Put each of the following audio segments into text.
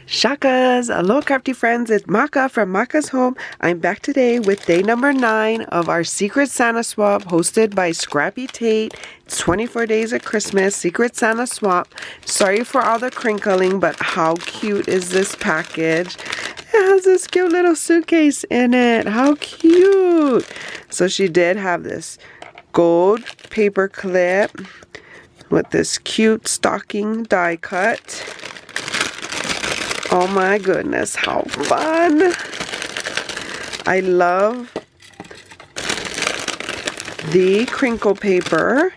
Shakas! Aloha crafty friends, it's Maka from Makaz Home. I'm back today with day number 9 of our Secret Santa Swap hosted by Scrappy Tate. It's 24 days of Christmas, Secret Santa Swap. Sorry for all the crinkling, but how cute is this package? It has this cute little suitcase in it. How cute! So she did have this gold paper clip with this cute stocking die cut. Oh my goodness, how fun! I love the crinkle paper.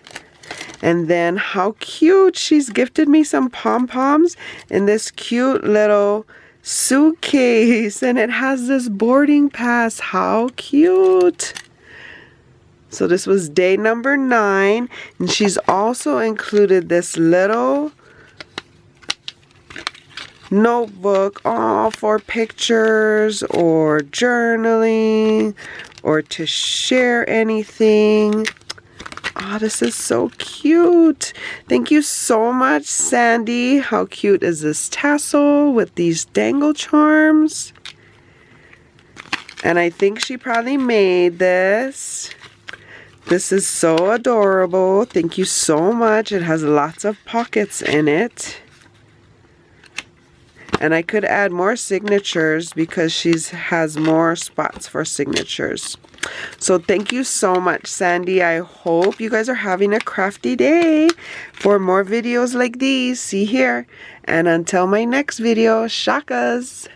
And then how cute! She's gifted me some pom-poms in this cute little suitcase. And it has this boarding pass. How cute! So this was day number 9. And she's also included this little notebook for pictures or journaling or to share anything. Oh, this is so cute. Thank you so much, Sandy. How cute is this tassel with these dangle charms? And I think she probably made this. This is so adorable. Thank you so much. It has lots of pockets in it. And I could add more signatures because she has more spots for signatures. So thank you so much, Sandy. I hope you guys are having a crafty day. For more videos like these, see here. And until my next video, shakas!